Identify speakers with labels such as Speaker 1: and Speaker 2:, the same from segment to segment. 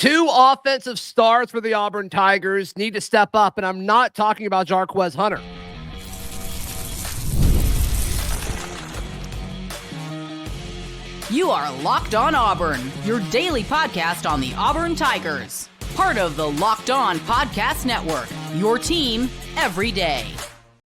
Speaker 1: Two offensive stars for the Auburn Tigers need to step up, and I'm not talking about Jarquez Hunter.
Speaker 2: You are Locked On Auburn, your daily podcast on the Auburn Tigers. Part of the Locked On Podcast Network, your team every day.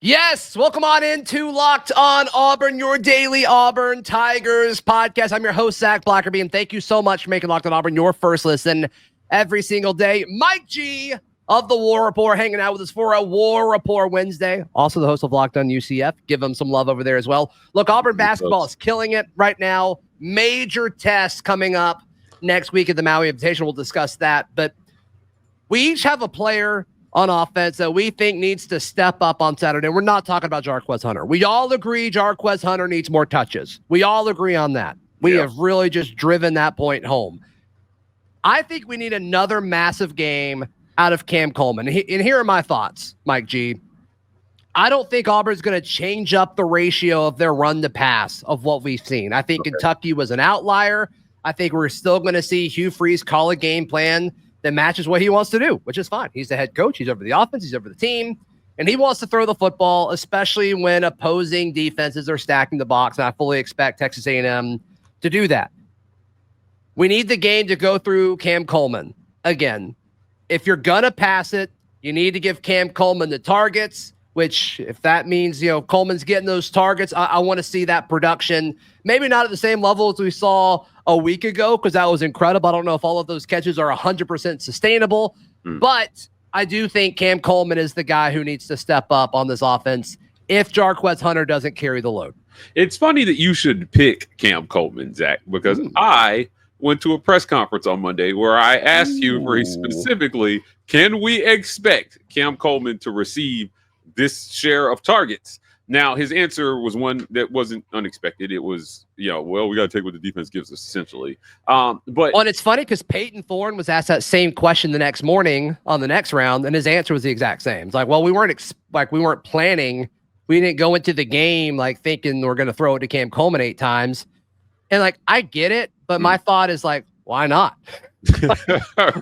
Speaker 1: Yes, welcome on into Locked On Auburn, your daily Auburn Tigers podcast. I'm your host, Zac Blackerby, and thank you so much for making Locked On Auburn your first listen every single day. Mike G of the War Rapport hanging out with us for a War Rapport Wednesday. Also the host of Locked On UCF. Give them some love over there as well. Look, Auburn basketball is killing it right now. Major tests coming up next week at the Maui Invitational. We'll discuss that. But we each have a player on offense that we think needs to step up on Saturday. We're not talking about Jarquez Hunter. We all agree Jarquez Hunter needs more touches. We all agree on that. We have really just driven that point home. I think we need another massive game out of Cam Coleman. And here are my thoughts, Mike G. I don't think Auburn's going to change up the ratio of their run to pass of what we've seen. I think Kentucky was an outlier. I think we're still going to see Hugh Freeze call a game plan that matches what he wants to do, which is fine. He's the head coach. He's over the offense. He's over the team. And he wants to throw the football, especially when opposing defenses are stacking the box. And I fully expect Texas A&M to do that. We need the game to go through Cam Coleman. Again, if you're going to pass it, you need to give Cam Coleman the targets, which if that means, Coleman's getting those targets, I want to see that production. Maybe not at the same level as we saw a week ago, because that was incredible. I don't know if all of those catches are 100% sustainable, but I do think Cam Coleman is the guy who needs to step up on this offense if Jarquez Hunter doesn't carry the load.
Speaker 3: It's funny that you should pick Cam Coleman, Zach, because I went to a press conference on Monday where I asked you very specifically, can we expect Cam Coleman to receive this share of targets? Now, his answer was one that wasn't unexpected. It was, we got to take what the defense gives us, essentially. And
Speaker 1: it's funny because Payton Thorne was asked that same question the next morning on the next round, and his answer was the exact same. It's like, well, we weren't planning. We didn't go into the game thinking we're going to throw it to Cam Coleman 8 times. And I get it, but my thought is why not?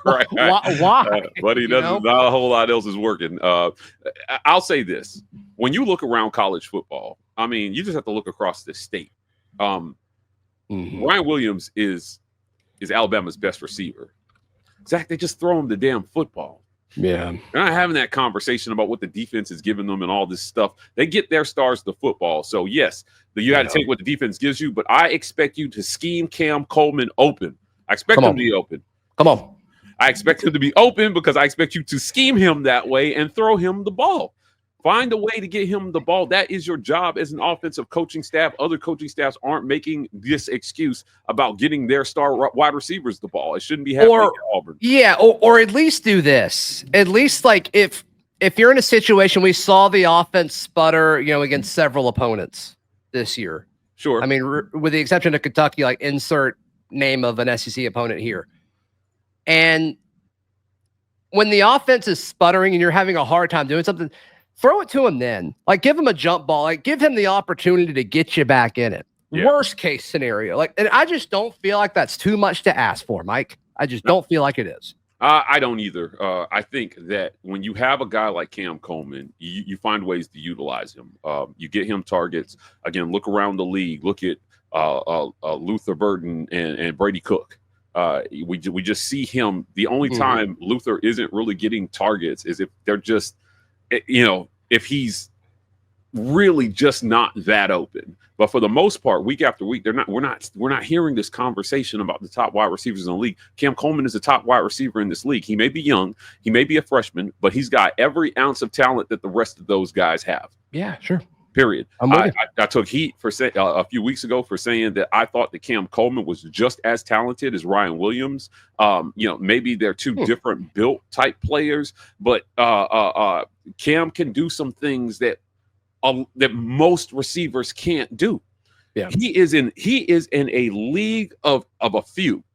Speaker 3: Right.
Speaker 1: Why?
Speaker 3: But he doesn't. Not a whole lot else is working. I'll say this: when you look around college football, you just have to look across the state. Ryan Williams is Alabama's best receiver. Zach, they just throw him the damn football.
Speaker 1: Yeah,
Speaker 3: they're not having that conversation about what the defense is giving them and all this stuff. They get their stars the football. So yes, you got to take what the defense gives you. But I expect you to scheme Cam Coleman open. I expect him to be open.
Speaker 1: Come on.
Speaker 3: I expect him to be open because I expect you to scheme him that way and throw him the ball. Find a way to get him the ball. That is your job as an offensive coaching staff. Other coaching staffs aren't making this excuse about getting their star wide receivers the ball. It shouldn't be happening at Auburn.
Speaker 1: Yeah, or at least do this. At least if you're in a situation, we saw the offense sputter, against several opponents this year.
Speaker 3: Sure.
Speaker 1: With the exception of Kentucky, insert name of an SEC opponent here. And when the offense is sputtering and you're having a hard time doing something, throw it to him then. Give him a jump ball. Give him the opportunity to get you back in it. Yeah. Worst case scenario. And I just don't feel like that's too much to ask for, Mike. I just don't feel like it is.
Speaker 3: I don't either. I think that when you have a guy like Cam Coleman, you find ways to utilize him. You get him targets. Again, look around the league. Look at Luther Burden and Brady Cook. We just see him. The only time Luther isn't really getting targets is if they're just, if he's really just not that open. But for the most part, week after week, we're not hearing this conversation about the top wide receivers in the league. Cam Coleman is the top wide receiver in this league. He may be young, he may be a freshman, but he's got every ounce of talent that the rest of those guys have.
Speaker 1: Yeah, sure.
Speaker 3: Period. I took heat for a few weeks ago for saying that I thought that Cam Coleman was just as talented as Ryan Williams. Maybe they're two different built type players, but Cam can do some things that most receivers can't do. Yeah, he is in a league of a few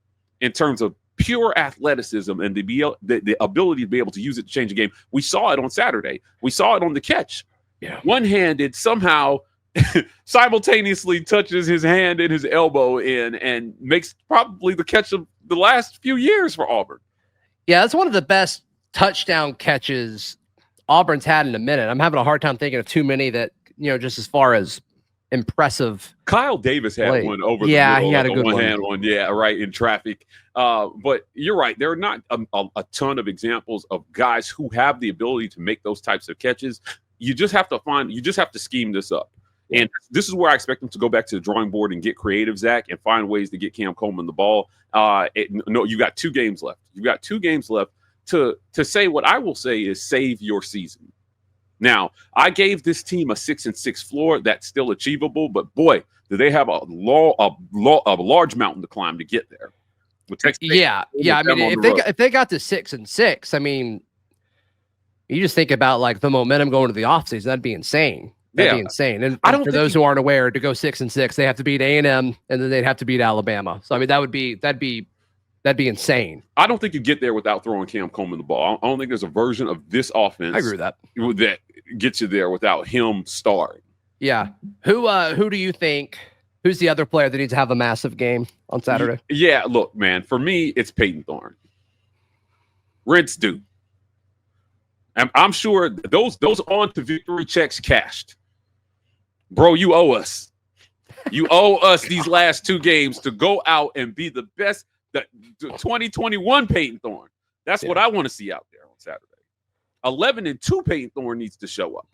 Speaker 3: in terms of pure athleticism and the ability to be able to use it to change the game. We saw it on Saturday. We saw it on the catch. Yeah, one-handed somehow simultaneously touches his hand and his elbow in and makes probably the catch of the last few years for Auburn.
Speaker 1: Yeah, that's one of the best touchdown catches Auburn's had in a minute. I'm having a hard time thinking of too many that, just as far as impressive.
Speaker 3: Kyle Davis had one over the middle,
Speaker 1: he had a good
Speaker 3: one-hand one. Yeah, right, in traffic. But you're right. There are not a ton of examples of guys who have the ability to make those types of catches. You just have to scheme this up. And this is where I expect them to go back to the drawing board and get creative, Zach, and find ways to get Cam Coleman the ball. You got 2 games left. You've got 2 games left to say what I will say is save your season. Now, I gave this team a 6-6 floor. That's still achievable, but boy, do they have a large mountain to climb to get there.
Speaker 1: Yeah. I mean, if they got to 6-6, I mean, you just think about like the momentum going to the offseason. That'd be insane. That'd be insane. And for those who aren't aware, to go 6-6, they have to beat A&M, and then they'd have to beat Alabama. So I mean, that'd be insane.
Speaker 3: I don't think you get there without throwing Cam Coleman the ball. I don't think there's a version of this offense.
Speaker 1: I agree with that
Speaker 3: gets you there without him starring.
Speaker 1: Yeah. Who do you think? Who's the other player that needs to have a massive game on Saturday?
Speaker 3: Yeah. Look, man. For me, it's Payton Thorne. Rinse due. I'm sure those on to victory checks cashed. Bro, you owe us. You owe us these last 2 games to go out and be the best. The 2021 Payton Thorne. That's what I want to see out there on Saturday. 11-2 Payton Thorne needs to show up.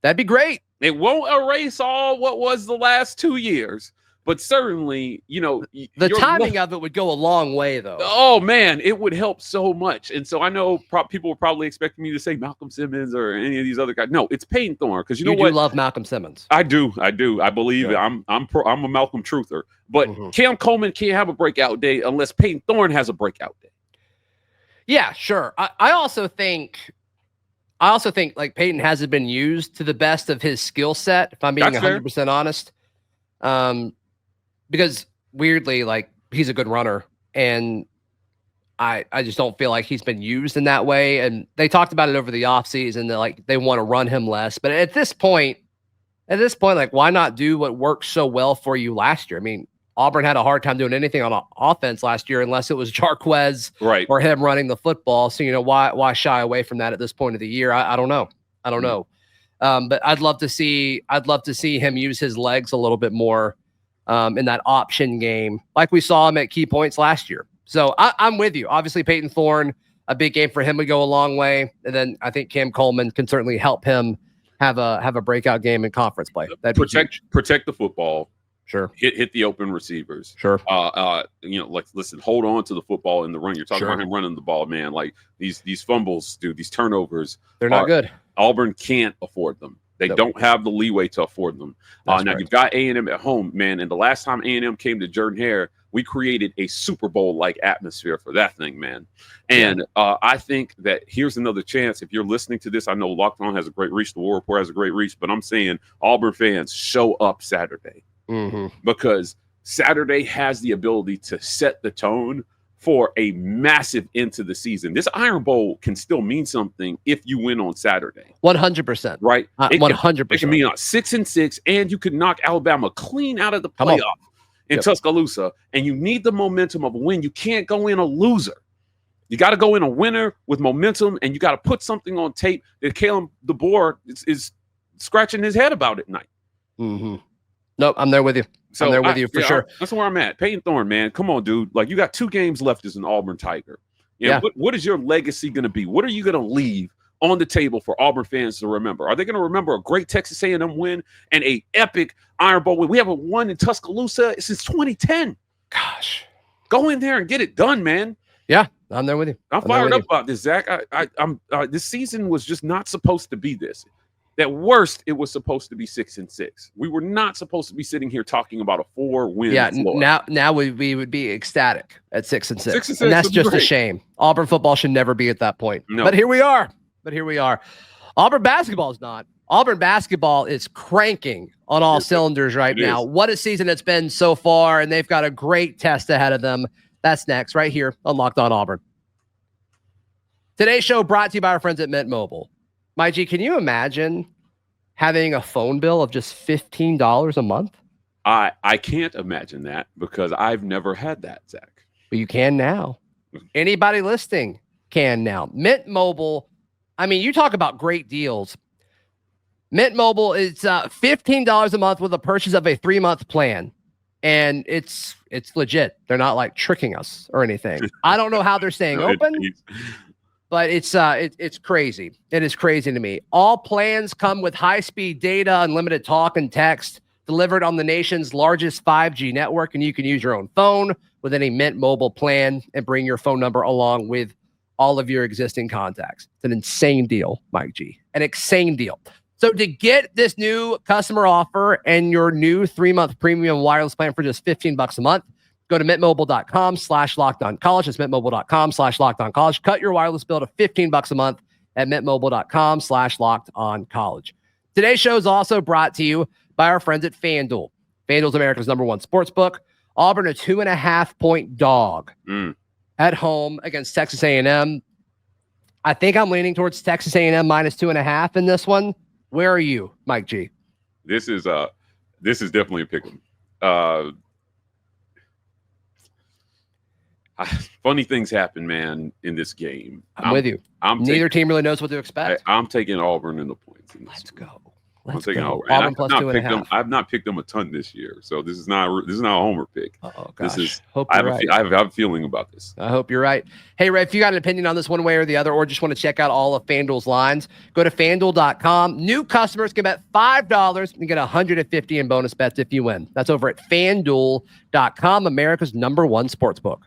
Speaker 1: That'd be great.
Speaker 3: It won't erase all what was the last 2 years, but certainly,
Speaker 1: the timing of it would go a long way, though.
Speaker 3: Oh man, it would help so much. And so I know people were probably expecting me to say Malcolm Simmons or any of these other guys. No, it's Payton Thorne, because you know what?
Speaker 1: You love Malcolm Simmons.
Speaker 3: I do. I believe it. I'm a Malcolm truther. But Cam Coleman can't have a breakout day unless Payton Thorne has a breakout day. Yeah,
Speaker 1: sure. I also think like Payton hasn't been used to the best of his skill set, if I'm being 100% honest. Because weirdly, like, he's a good runner, and I just don't feel like he's been used in that way. And they talked about it over the offseason that they want to run him less. But at this point, like, why not do what worked so well for you last year? I mean, Auburn had a hard time doing anything on offense last year unless it was Jarquez or him running the football. So, why shy away from that at this point of the year? I don't know. But I'd love to see him use his legs a little bit more in that option game, like we saw him at key points last year. So I'm with you. Obviously, Payton Thorne, a big game for him would go a long way. And then I think Cam Coleman can certainly help him have a breakout game in conference play.
Speaker 3: Protect the football.
Speaker 1: Sure.
Speaker 3: Hit the open receivers.
Speaker 1: Sure.
Speaker 3: Listen, hold on to the football in the run. You're talking about him running the ball, man. Like these fumbles, dude, these turnovers.
Speaker 1: They're not good.
Speaker 3: Auburn can't afford them. They don't have the leeway to afford them. Now you've got A&M at home, man. And the last time A&M came to Jordan-Hare, we created a Super Bowl-like atmosphere for that thing, man. And I think that here's another chance. If you're listening to this, I know Locked On has a great reach. The War Rapport has a great reach. But I'm saying Auburn fans, show up Saturday. Because Saturday has the ability to set the tone for a massive end to the season. This Iron Bowl can still mean something if you win on Saturday.
Speaker 1: 100%.
Speaker 3: Right?
Speaker 1: 100%.
Speaker 3: It can mean 6-6, and you could knock Alabama clean out of the playoff in Tuscaloosa, and you need the momentum of a win. You can't go in a loser. You got to go in a winner with momentum, and you got to put something on tape that Caleb DeBoer is scratching his head about at night.
Speaker 1: Nope, I'm there with you. So I'm there with you for sure.
Speaker 3: That's where I'm at. Payton Thorne, man. Come on, dude. Like, you got 2 games left as an Auburn Tiger. What is your legacy going to be? What are you going to leave on the table for Auburn fans to remember? Are they going to remember a great Texas A&M win and a epic Iron Bowl win? We haven't won in Tuscaloosa since 2010.
Speaker 1: Gosh.
Speaker 3: Go in there and get it done, man.
Speaker 1: Yeah, I'm there with you.
Speaker 3: I'm fired up about this, Zach. This season was just not supposed to be this. At worst, it was supposed to be 6-6. We were not supposed to be sitting here talking about a 4-win.
Speaker 1: Yeah,
Speaker 3: floor.
Speaker 1: now we would be ecstatic at 6-6. And that's just a shame. Auburn football should never be at that point. No. But here we are. Auburn basketball is not. Auburn basketball is cranking on all cylinders right now. What a season it's been so far, and they've got a great test ahead of them. That's next, right here on Locked On Auburn. Today's show brought to you by our friends at Mint Mobile. My G, can you imagine having a phone bill of just $15 a month?
Speaker 3: I can't imagine that because I've never had that, Zach.
Speaker 1: But you can now. Anybody listening, can now. Mint Mobile, I mean, you talk about great deals. Mint Mobile is $15 a month with a purchase of a 3-month plan. And it's legit. They're not like tricking us or anything. I don't know how they're staying open, but it's crazy. It is crazy to me. All plans come with high-speed data, unlimited talk and text, delivered on the nation's largest 5G network, and you can use your own phone with any Mint Mobile plan and bring your phone number along with all of your existing contacts. It's an insane deal, Mike G. An insane deal. So to get this new customer offer and your new 3-month premium wireless plan for just $15 a month, go to mintmobile.com/lockedoncollege. It's mintmobile.com/lockedoncollege. Cut your wireless bill to $15 a month at mintmobile.com/lockedoncollege. Today's show is also brought to you by our friends at FanDuel. FanDuel's America's #1 sportsbook. Auburn, a 2.5-point dog at home against Texas A&M. I think I'm leaning towards Texas A&M minus 2.5 in this one. Where are you, Mike G?
Speaker 3: This is definitely a pick 'em. Funny things happen, man, in this game.
Speaker 1: I'm with you. Neither team really knows what to expect.
Speaker 3: I'm taking Auburn in the points.
Speaker 1: Let's go.
Speaker 3: I'm taking Auburn plus 2.5. I've not picked them a ton this year, so this is not a homer pick.
Speaker 1: Oh gosh,
Speaker 3: I have a feeling about this.
Speaker 1: I hope you're right. Hey, Ray, if you got an opinion on this one way or the other, or just want to check out all of FanDuel's lines, go to FanDuel.com. New customers can bet $5 and get $150 in bonus bets if you win. That's over at FanDuel.com, America's #1 sportsbook.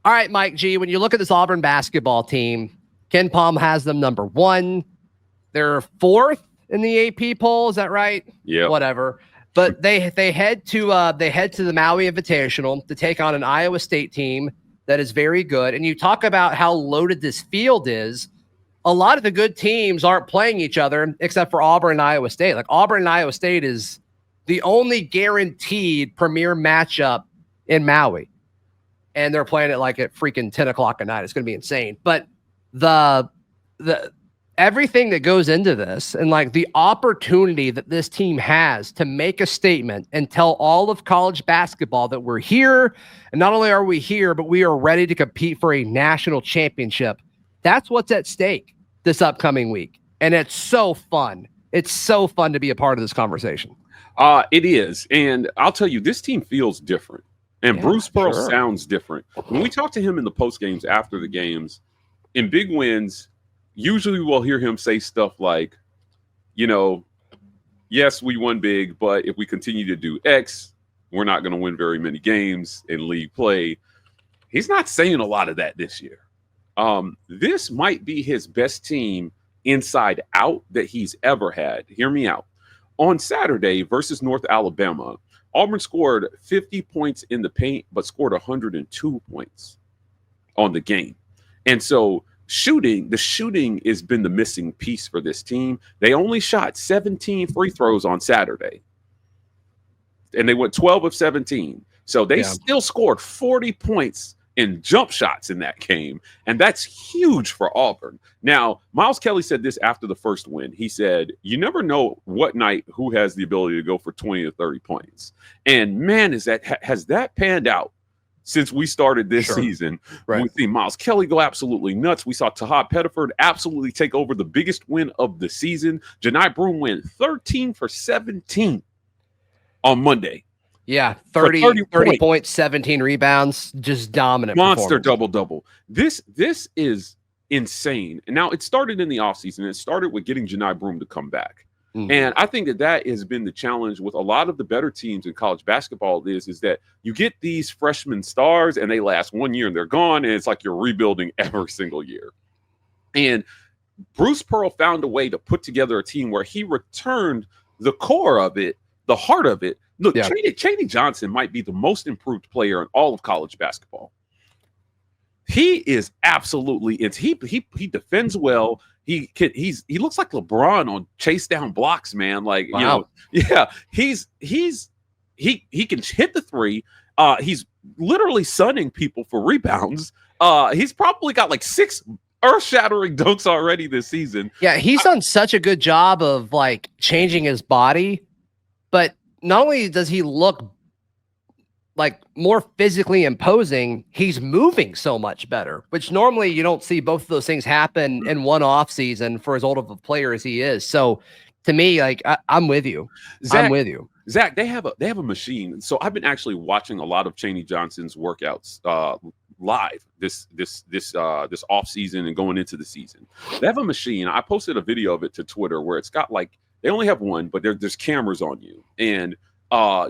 Speaker 1: All right, Mike G, when you look at this Auburn basketball team, KenPom has them #1. They're 4th in the AP poll. Is that right?
Speaker 3: Yeah.
Speaker 1: Whatever. But they head to the Maui Invitational to take on an Iowa State team that is very good. And you talk about how loaded this field is. A lot of the good teams aren't playing each other except for Auburn and Iowa State. Like Auburn and Iowa State is the only guaranteed premier matchup in Maui. And they're playing it like at freaking 10 o'clock at night. It's going to be insane. But the everything that goes into this and like the opportunity that this team has to make a statement and tell all of college basketball that we're here. And not only are we here, but we are ready to compete for a national championship. That's what's at stake this upcoming week. And it's so fun. It's so fun to be a part of this conversation.
Speaker 3: It is. And I'll tell you, this team feels different. And Bruce Pearl sounds different. When we talk to him in the post games, after the games, in big wins, usually we'll hear him say stuff like, yes, we won big, but if we continue to do X, we're not going to win very many games in league play. He's not saying a lot of that this year. This might be his best team inside out that he's ever had. Hear me out. On Saturday versus North Alabama, Auburn scored 50 points in the paint, but scored 102 points on the game. And so the shooting has been the missing piece for this team. They only shot 17 free throws on Saturday. And they went 12 of 17. So they still scored 40 points in jump shots in that game. And that's huge for Auburn. Now, Miles Kelly said this after the first win. He said, you never know what night who has the ability to go for 20 to 30 points. And man, has that panned out since we started this season. Right. We've seen Miles Kelly go absolutely nuts. We saw Tahad Pettiford absolutely take over the biggest win of the season. Janai Broome went 13 for 17 on Monday.
Speaker 1: Yeah, 30 points, 17 rebounds, just dominant.
Speaker 3: Monster double-double. This is insane. And now it started in the offseason. It started with getting Janai Broome to come back. Mm-hmm. And I think that has been the challenge with a lot of the better teams in college basketball is that you get these freshman stars and they last 1 year and they're gone. And it's like you're rebuilding every single year. And Bruce Pearl found a way to put together a team where he returned the core of it, the heart of it. Look, Cheney Johnson might be the most improved player in all of college basketball. He is absolutely he defends well. He looks like LeBron on chase down blocks, man. Like,
Speaker 1: wow.
Speaker 3: he can hit the three. He's literally sunning people for rebounds. He's probably got like 6 earth-shattering dunks already this season.
Speaker 1: Yeah, he's done such a good job of like changing his body, but not only does he look like more physically imposing, he's moving so much better, which normally you don't see both of those things happen in one off season for as old of a player as he is. So to me, like I'm with you.
Speaker 3: Zac,
Speaker 1: I'm with you.
Speaker 3: Zac, they have a machine. So I've been actually watching a lot of Cheney Johnson's workouts live this off season and going into the season. They have a machine. I posted a video of it to Twitter where it's got like, they only have one, but there's cameras on you, and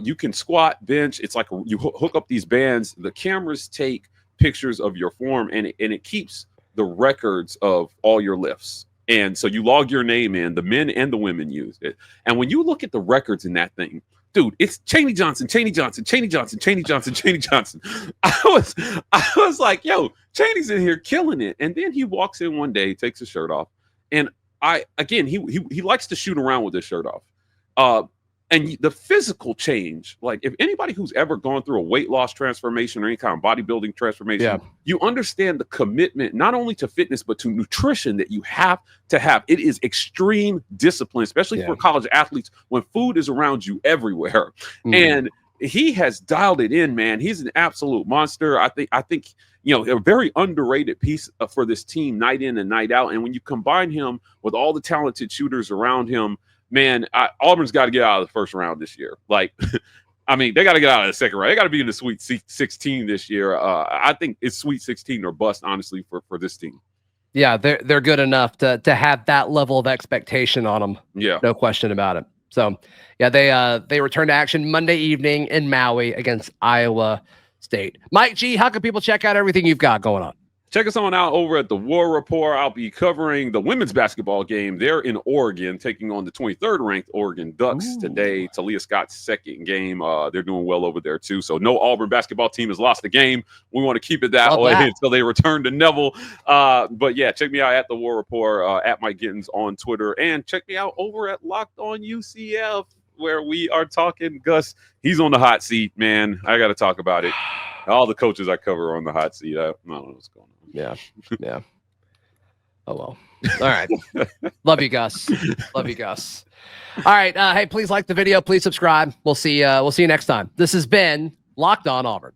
Speaker 3: you can squat, bench. It's like you hook up these bands. The cameras take pictures of your form, and it keeps the records of all your lifts. And so you log your name in. The men and the women use it. And when you look at the records in that thing, dude, it's Cheney Johnson, Cheney Johnson, Cheney Johnson, Cheney Johnson, Cheney Johnson. I was like, yo, Cheney's in here killing it. And then he walks in one day, takes his shirt off, and he likes to shoot around with his shirt off. And the physical change, like if anybody who's ever gone through a weight loss transformation or any kind of bodybuilding transformation, you understand the commitment not only to fitness, but to nutrition that you have to have. It is extreme discipline, especially for college athletes when food is around you everywhere. And he has dialed it in, man. He's an absolute monster. I think, you know, a very underrated piece for this team night in and night out. And when you combine him with all the talented shooters around him, man, Auburn's got to get out of the first round this year. Like, I mean, they got to get out of the second round. They got to be in the Sweet 16 this year. I think it's Sweet 16 or bust, honestly, for this team.
Speaker 1: Yeah, they're good enough to have that level of expectation on them.
Speaker 3: Yeah,
Speaker 1: no question about it. So, yeah, they return to action Monday evening in Maui against Iowa State. Mike G, how can people check out everything you've got going on?
Speaker 3: Check us on out over at the War Rapport. I'll be covering the women's basketball game. They're in Oregon, taking on the 23rd ranked Oregon Ducks today. Talia Scott's second game. They're doing well over there too. So no Auburn basketball team has lost the game. We want to keep it that way until they return to Neville. But yeah, check me out at the War Rapport, at Mike Gittins on Twitter, and check me out over at Locked On UCF, where we are talking Gus. He's on the hot seat, man. I got to talk about it. All the coaches I cover are on the hot seat. I don't know what's going on.
Speaker 1: Yeah. Oh, well. All right. Love you, Gus. Love you, Gus. All right. Hey, please like the video. Please subscribe. We'll see you next time. This has been Locked On Auburn.